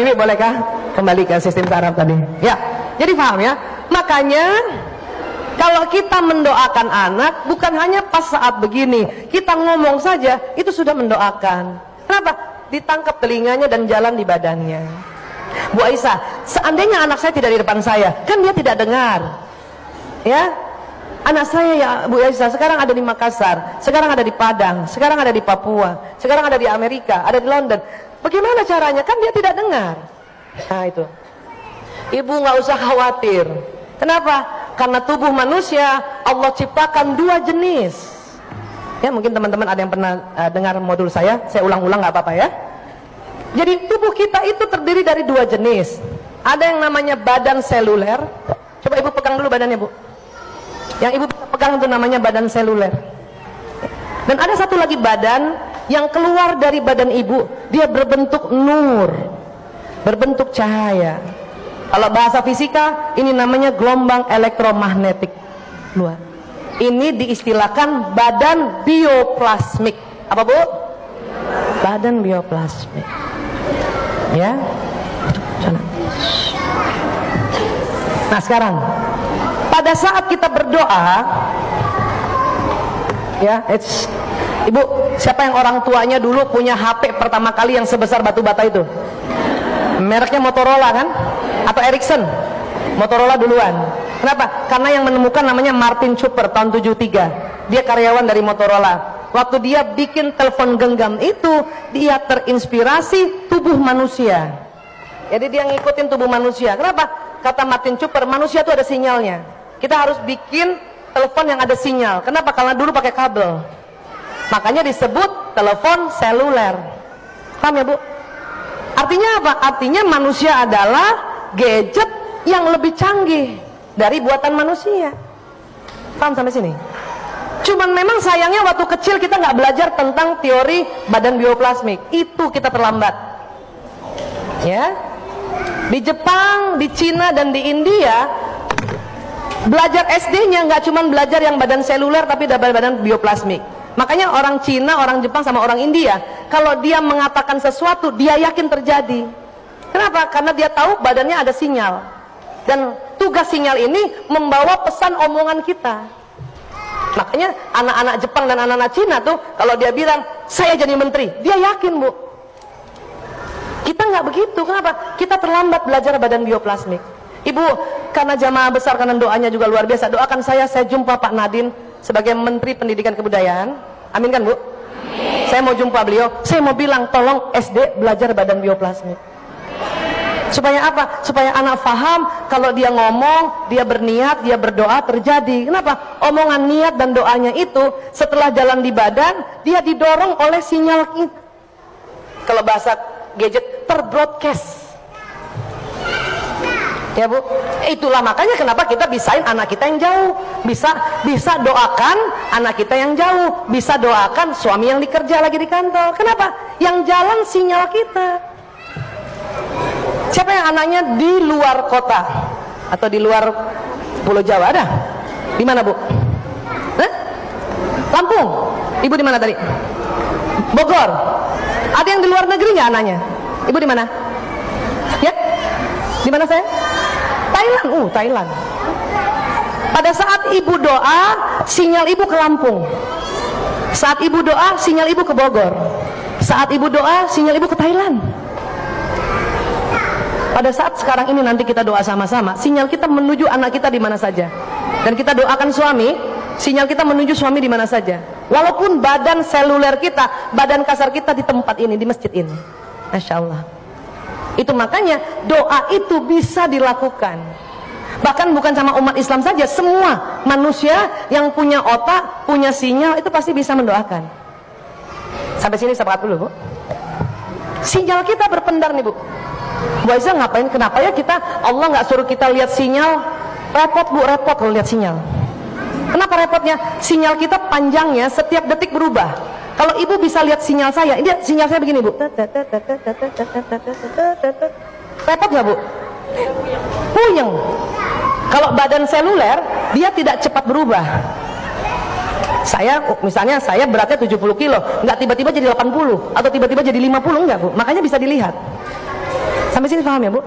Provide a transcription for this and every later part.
Bibi bolehkah kembali ke sistem saraf tadi? Ya, jadi paham ya. Makanya kalau kita mendoakan anak, bukan hanya pas saat begini, kita ngomong saja, itu sudah mendoakan. Kenapa? Ditangkap telinganya dan jalan di badannya. Bu Aisyah, seandainya anak saya tidak di depan saya, kan dia tidak dengar. Ya, anak saya ya Bu Aisyah sekarang ada di Makassar, sekarang ada di Padang, sekarang ada di Papua, sekarang ada di Amerika, ada di London. Bagaimana caranya? Kan dia tidak dengar. Nah itu, ibu nggak usah khawatir. Kenapa? Karena tubuh manusia Allah ciptakan dua jenis. Ya mungkin teman-teman ada yang pernah dengar modul saya ulang-ulang nggak apa-apa ya. Jadi tubuh kita itu terdiri dari dua jenis. Ada yang namanya badan seluler. Coba ibu pegang dulu badannya bu. Yang ibu pegang itu namanya badan seluler. Dan ada satu lagi badan yang keluar dari badan ibu, dia berbentuk nur, berbentuk cahaya. Kalau bahasa fisika ini namanya gelombang elektromagnetik luar. Ini diistilahkan badan bioplasmik. Apa bu? Badan bioplasmik. Ya. Nah sekarang, pada saat kita berdoa, ya, ibu, siapa yang orang tuanya dulu punya HP pertama kali yang sebesar batu bata itu? Mereknya Motorola kan? Atau Ericsson? Motorola duluan. Kenapa? Karena yang menemukan namanya Martin Cooper tahun 73. Dia karyawan dari Motorola. Waktu dia bikin telepon genggam itu, dia terinspirasi tubuh manusia. Jadi dia ngikutin tubuh manusia. Kenapa? Kata Martin Cooper, manusia itu ada sinyalnya. Kita harus bikin telepon yang ada sinyal. Kenapa? Karena dulu pakai kabel. Makanya disebut telepon seluler. Paham ya bu? Artinya apa? Artinya manusia adalah gadget yang lebih canggih dari buatan manusia. Paham sampai sini? Cuman memang sayangnya waktu kecil kita nggak belajar tentang teori badan bioplasmik. Itu kita terlambat. Ya, di Jepang, di Cina dan di India belajar SD-nya nggak cuman belajar yang badan seluler tapi ada badan bioplasmik. Makanya orang Cina, orang Jepang sama orang India, kalau dia mengatakan sesuatu, dia yakin terjadi. Kenapa? Karena dia tahu badannya ada sinyal. Dan tugas sinyal ini membawa pesan omongan kita. Makanya anak-anak Jepang dan anak-anak Cina tuh, kalau dia bilang, saya jadi menteri, dia yakin bu. Kita nggak begitu. Kenapa? Kita terlambat belajar badan bioplasmik. Ibu, karena jamaah besar, karena doanya juga luar biasa, doakan saya jumpa Pak Nadiem sebagai Menteri Pendidikan Kebudayaan. Amin kan bu? Amin. Saya mau jumpa beliau, saya mau bilang tolong SD belajar badan bioplasmik. Supaya apa? Supaya anak faham kalau dia ngomong, dia berniat, dia berdoa terjadi. Kenapa? Omongan niat dan doanya itu setelah jalan di badan, dia didorong oleh sinyal kita. Kalau bahasa gadget, terbroadcast. Ya bu, itulah makanya kenapa kita bisain anak kita yang jauh, bisa doakan anak kita yang jauh, bisa doakan suami yang dikerja lagi di kantor. Kenapa? Yang jalan sinyal kita. Siapa yang anaknya di luar kota atau di luar Pulau Jawa ada? Di mana bu? Hah? Lampung. Ibu di mana tadi? Bogor. Ada yang di luar negeri nggak anaknya? Ibu di mana? Ya? Di mana saya? Thailand. Thailand. Pada saat ibu doa, sinyal ibu ke Lampung. Saat ibu doa, sinyal ibu ke Bogor. Saat ibu doa, sinyal ibu ke Thailand. Pada saat sekarang ini nanti kita doa sama-sama, sinyal kita menuju anak kita di mana saja. Dan kita doakan suami, sinyal kita menuju suami di mana saja. Walaupun badan seluler kita, badan kasar kita di tempat ini, di masjid ini. Masya Allah. Itu makanya doa itu bisa dilakukan. Bahkan bukan sama umat Islam saja, semua manusia yang punya otak, punya sinyal, itu pasti bisa mendoakan. Sampai sini sepakat dulu bu. Sinyal kita berpendar nih bu. Bu Aisyah ngapain? Kenapa ya kita, Allah nggak suruh kita lihat sinyal? Repot bu, repot kalau lihat sinyal. Kenapa repotnya? Sinyal kita panjangnya setiap detik berubah. Kalau ibu bisa lihat sinyal saya, ini sinyal saya begini bu. Repot nggak bu? Puyeng. Kalau badan seluler, dia tidak cepat berubah. Saya, misalnya saya beratnya 70 kilo, nggak tiba-tiba jadi 80 atau tiba-tiba jadi 50, enggak bu. Makanya bisa dilihat. Sampai sini paham ya Bu?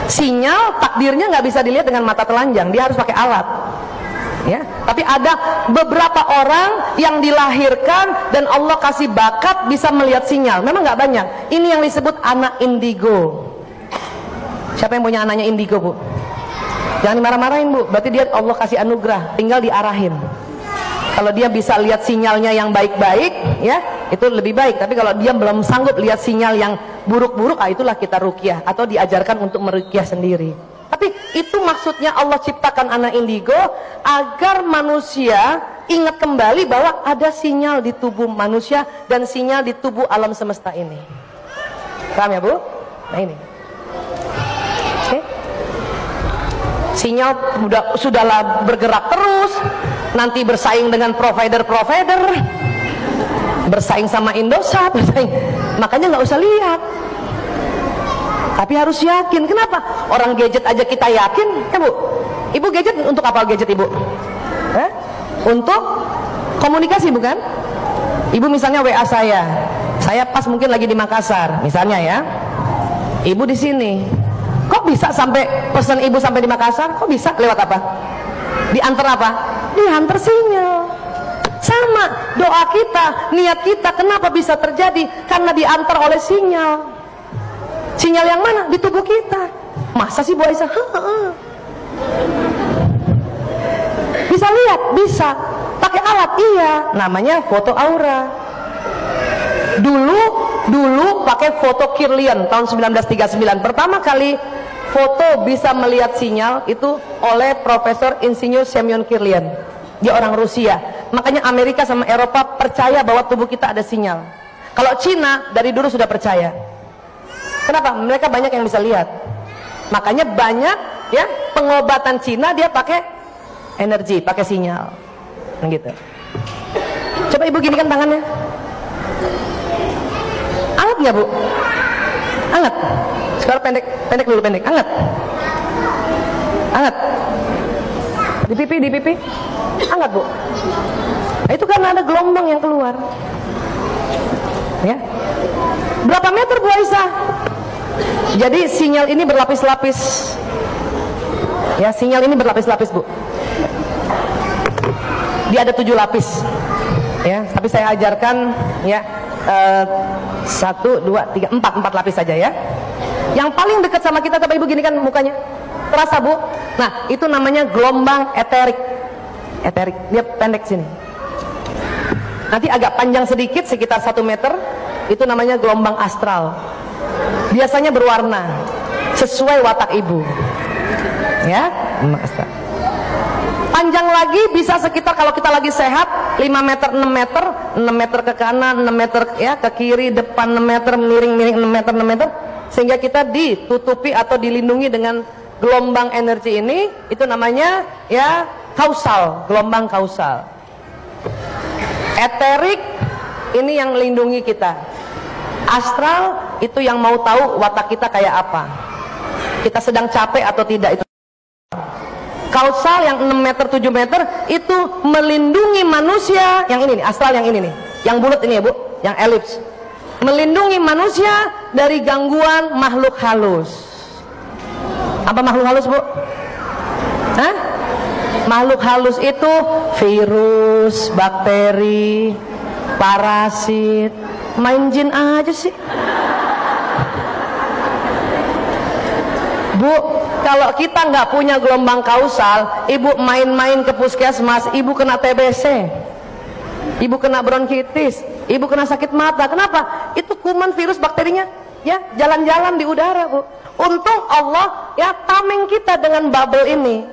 Sinyal takdirnya nggak bisa dilihat dengan mata telanjang, dia harus pakai alat. Ya, tapi ada beberapa orang yang dilahirkan dan Allah kasih bakat bisa melihat sinyal. Memang nggak banyak. Ini yang disebut anak indigo. Siapa yang punya anaknya indigo Bu? Jangan dimarah-marahin Bu. Berarti dia Allah kasih anugerah, tinggal diarahin. Kalau dia bisa lihat sinyalnya yang baik-baik, ya itu lebih baik. Tapi kalau dia belum sanggup lihat sinyal yang buruk-buruk, itulah kita ruqyah atau diajarkan untuk meruqyah sendiri. Tapi itu maksudnya Allah ciptakan anak indigo agar manusia ingat kembali bahwa ada sinyal di tubuh manusia dan sinyal di tubuh alam semesta ini. Paham ya Bu? Nah ini. Oke. Sinyal sudahlah bergerak terus, nanti bersaing dengan provider-provider, bersaing sama Indosat, bersaing. Makanya nggak usah lihat. Tapi harus yakin. Kenapa? Orang gadget aja kita yakin, ya Bu? Ibu gadget untuk apa gadget Ibu? Untuk komunikasi bukan? Ibu misalnya WA saya pas mungkin lagi di Makassar, misalnya ya. Ibu di sini. Kok bisa sampai pesan Ibu sampai di Makassar? Kok bisa? Lewat apa? Diantar apa? Diantar sinyal. Sama doa kita, niat kita kenapa bisa terjadi? Karena diantar oleh sinyal. Sinyal yang mana? Di tubuh kita. Masa sih Bu Aisyah? Bisa lihat? Bisa. Pakai alat? Iya. Namanya foto aura. Dulu pakai foto Kirlian tahun 1939. Pertama kali foto bisa melihat sinyal itu oleh Profesor Insinyur Semyon Kirlian. Dia orang Rusia. Makanya Amerika sama Eropa percaya bahwa tubuh kita ada sinyal. Kalau Cina dari dulu sudah percaya. Kenapa? Mereka banyak yang bisa lihat. Makanya banyak ya pengobatan Cina dia pakai energi, pakai sinyal. Gitu. Coba Ibu ginikan tangannya. Anget nggak Bu? Anget. Sekarang pendek dulu pendek. Anget. Anget. Di pipi. Anget Bu. Nah, itu karena ada gelombang yang keluar. Ya. Berapa meter Bu Aisyah? Jadi sinyal ini berlapis-lapis. Ya, sinyal ini berlapis-lapis Bu. Dia ada 7 lapis. Ya, tapi saya ajarkan ya 1, 2, 3, 4 lapis saja ya. Yang paling dekat sama kita, coba Ibu gini kan mukanya. Terasa Bu? Nah, itu namanya gelombang eterik. Eterik, dia pendek sini. Nanti agak panjang sedikit, sekitar 1 meter. Itu namanya gelombang astral. Biasanya berwarna sesuai watak Ibu. Ya, astral. Panjang lagi bisa sekitar kalau kita lagi sehat 5 meter, 6 meter, 6 meter ke kanan, 6 meter ya ke kiri, depan 6 meter, miring-miring 6 meter, 6 meter, sehingga kita ditutupi atau dilindungi dengan gelombang energi ini. Itu namanya ya kausal, gelombang kausal. Eterik ini yang melindungi kita. Astral itu yang mau tahu watak kita kayak apa, kita sedang capek atau tidak. Itu kausal yang 6 meter 7 meter itu melindungi manusia. Yang ini nih, astral yang ini nih, yang bulat ini ya Bu, yang elips, melindungi manusia dari gangguan makhluk halus. Apa makhluk halus Bu? Hah? Makhluk halus itu virus, bakteri, parasit. Main jin aja sih Bu. Kalau kita nggak punya gelombang kausal, Ibu main-main ke puskesmas, Ibu kena TBC, Ibu kena bronkitis, Ibu kena sakit mata. Kenapa? Itu kuman, virus, bakterinya ya jalan-jalan di udara Bu. Untung Allah ya tameng kita dengan bubble ini.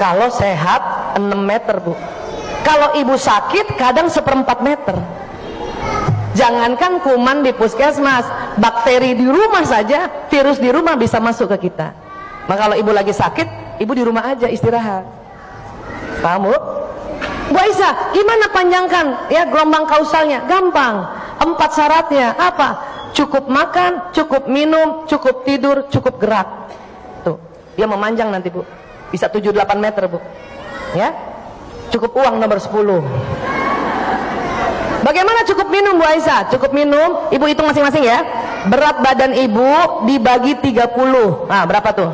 Kalau sehat 6 meter Bu. Kalau Ibu sakit kadang 1/4 meter. Jangankan kuman di puskesmas, bakteri di rumah saja, virus di rumah bisa masuk ke kita. Maka kalau Ibu lagi sakit, Ibu di rumah aja istirahat. Paham Bu? Bu Aisyah, gimana panjangkan ya gelombang kausalnya? Gampang. 4 syaratnya apa? Cukup makan, cukup minum, cukup tidur, cukup gerak. Tuh, dia memanjang nanti Bu. Bisa 7-8 meter Bu. Ya. Cukup uang nomor 10. Bagaimana cukup minum Bu Aisyah? Cukup minum, Ibu hitung masing-masing ya. berat badan ibu dibagi 30. Nah, berapa tuh?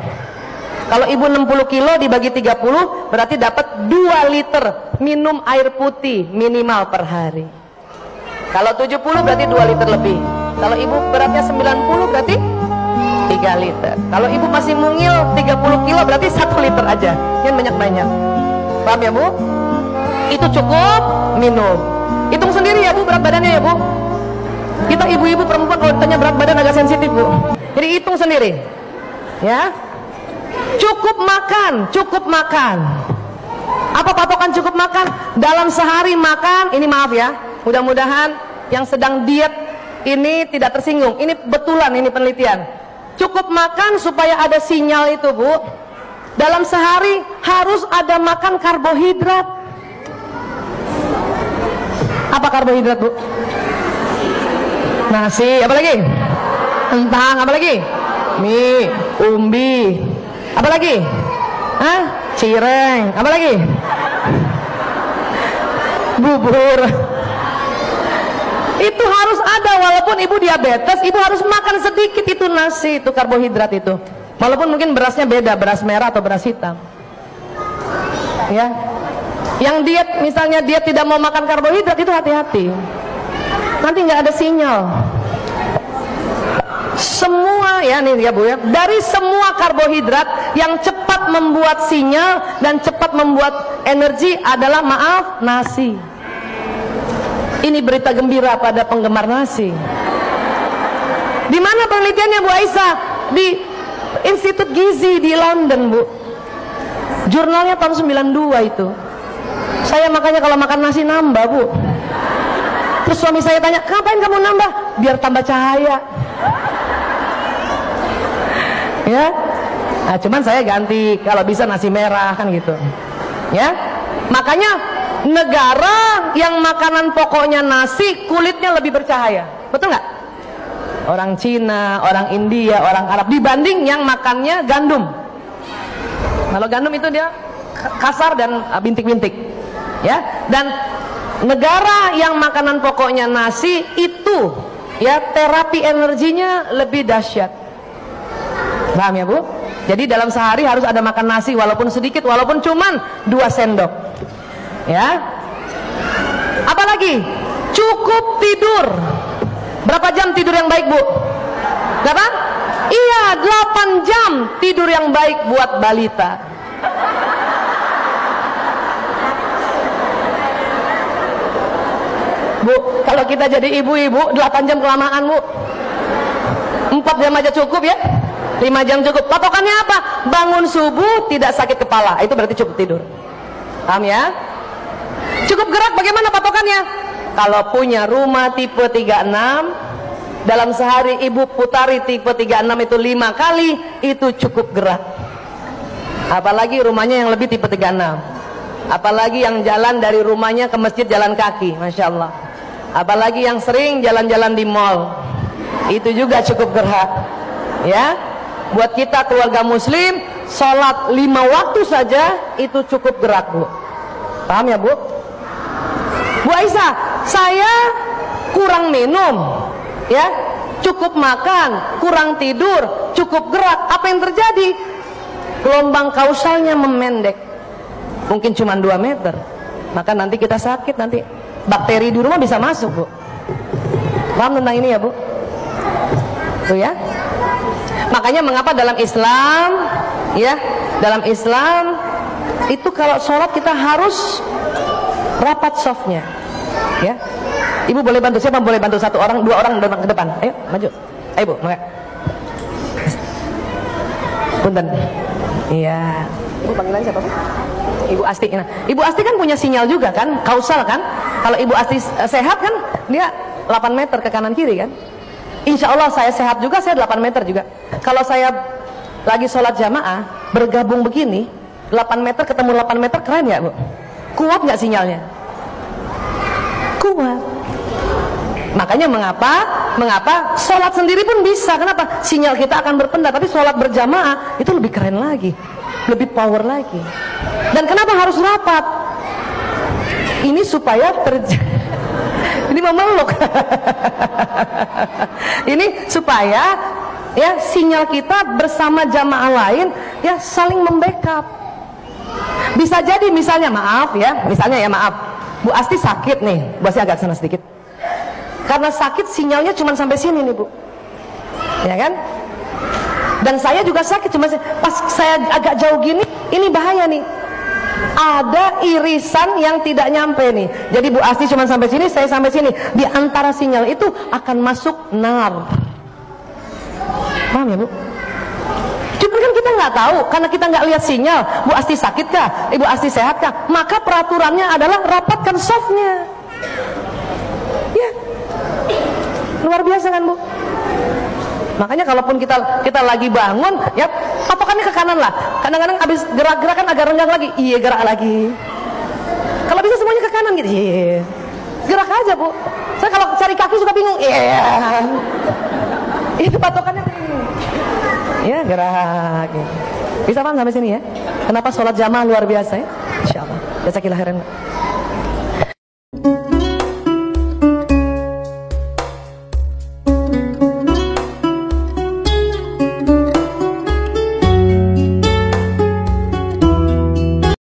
Kalau ibu 60 kilo dibagi 30 berarti dapat 2 liter minum air putih minimal per hari. Kalau 70 berarti 2 liter lebih. Kalau ibu beratnya 90 berarti 3 liter. Kalau ibu masih mungil 30 kilo berarti 1 liter aja. Yang banyak-banyak. Paham ya bu? Itu cukup minum. Hitung sendiri ya bu berat badannya ya bu. Kita ibu-ibu perempuan kalau ditanya berat badan agak sensitif bu. Jadi hitung sendiri. Ya. Cukup makan, cukup makan. Apa patokan cukup makan? Dalam sehari makan, ini maaf ya, mudah-mudahan yang sedang diet ini tidak tersinggung. Ini betulan, ini penelitian. Cukup makan supaya ada sinyal itu bu. Dalam sehari harus ada makan karbohidrat. Apa karbohidrat bu? Nasi, apa lagi? Kentang, apa lagi? Mie, umbi, apa lagi? Hah? Cireng, apa lagi? Bubur. Itu harus ada, walaupun ibu diabetes, ibu harus makan sedikit itu nasi, itu karbohidrat itu. Walaupun mungkin berasnya beda, beras merah atau beras hitam. Ya. Yang diet, misalnya dia tidak mau makan karbohidrat, itu hati-hati. Nanti nggak ada sinyal. Semua ya nih ya bu ya, dari semua karbohidrat yang cepat membuat sinyal dan cepat membuat energi adalah maaf nasi. Ini berita gembira pada penggemar nasi. Di mana penelitiannya Bu Aisyah? Di Institut Gizi di London bu. Jurnalnya tahun 92 itu. Saya makanya kalau makan nasi nambah bu. Terus suami saya tanya, ngapain kamu nambah? Biar tambah cahaya. Ya, nah, cuman saya ganti kalau bisa nasi merah kan gitu. Ya, makanya negara yang makanan pokoknya nasi, kulitnya lebih bercahaya, betul nggak? Orang Cina, orang India, orang Arab dibanding yang makannya gandum. Kalau gandum itu dia kasar dan bintik-bintik. Ya, dan negara yang makanan pokoknya nasi itu ya terapi energinya lebih dahsyat. Paham ya bu? Jadi dalam sehari harus ada makan nasi walaupun sedikit, walaupun cuman 2 sendok. Ya. Apalagi cukup tidur. Berapa jam tidur yang baik bu? Berapa? Iya 8 jam tidur yang baik buat balita. Bu, kalau kita jadi ibu-ibu 8 jam kelamaan bu. 4 jam aja cukup ya. 5 jam cukup. Patokannya apa? Bangun subuh tidak sakit kepala. Itu berarti cukup tidur. Paham ya? Cukup gerak bagaimana patokannya? Kalau punya rumah tipe 36, dalam sehari ibu putari tipe 36 itu 5 kali, itu cukup gerak. Apalagi rumahnya yang lebih tipe 36. Apalagi yang jalan dari rumahnya ke masjid jalan kaki, Masya Allah. Apalagi yang sering jalan-jalan di mall, itu juga cukup gerak. Ya. Buat kita keluarga muslim, sholat 5 waktu saja itu cukup gerak bu. Paham ya bu? Bu Aisyah, saya kurang minum, ya, cukup makan, kurang tidur, cukup gerak. Apa yang terjadi? Gelombang kausalnya memendek, mungkin cuma 2 meter. Maka nanti kita sakit, nanti bakteri di rumah bisa masuk bu. Paham tentang ini ya bu? Tuh ya. Makanya mengapa dalam Islam, ya, dalam Islam itu kalau sholat kita harus rapat softnya, ya. Ibu boleh bantu, siapa boleh bantu? 1 orang, 2 orang ke depan. Ayo maju, ayo bu, maka. Punten. Iya. Ibu panggilan siapa bu? Ibu Asti. Nah, Ibu Asti kan punya sinyal juga kan, kausal kan. Kalau Ibu Asti sehat kan, dia 8 meter ke kanan kiri kan. Insya Allah saya sehat juga, saya 8 meter juga. Kalau saya lagi sholat jamaah, bergabung begini, 8 meter ketemu 8 meter, keren ya bu? Kuat nggak sinyalnya? Kuat. Makanya mengapa sholat sendiri pun bisa? Kenapa? Sinyal kita akan berpendar, tapi sholat berjamaah itu lebih keren lagi, lebih power lagi. Dan kenapa harus rapat? Ini supaya Ini memeluk. Ini supaya ya sinyal kita bersama jamaah lain ya saling membackup. Bisa jadi misalnya maaf, Bu Asti sakit nih, Bu Asti agak sana sedikit. Karena sakit sinyalnya cuma sampai sini nih Bu, ya kan? Dan saya juga sakit, cuma pas saya agak jauh gini, ini bahaya nih. Ada irisan yang tidak nyampe nih. Jadi Bu Asti cuma sampai sini, saya sampai sini. Di antara sinyal itu akan masuk nar. Paham ya Bu? Cuma kan kita nggak tahu, karena kita nggak lihat sinyal. Bu Asti sakit kah? Ibu Asti sehat kah? Maka peraturannya adalah rapatkan softnya. Ya, luar biasa kan Bu? Makanya kalaupun kita lagi bangun, ya patokannya ke kanan lah. Kadang-kadang habis gerak-gerak kan agak renggang lagi, iya gerak lagi. Kalau bisa semuanya ke kanan gitu, iya. Gerak aja Bu. Saya kalau cari kaki suka bingung, iya. Itu patokannya. Ya gerak. Bisa paham sampai sini ya? Kenapa sholat jamaah luar biasa ya? Insya Allah. Jazakillah khairan.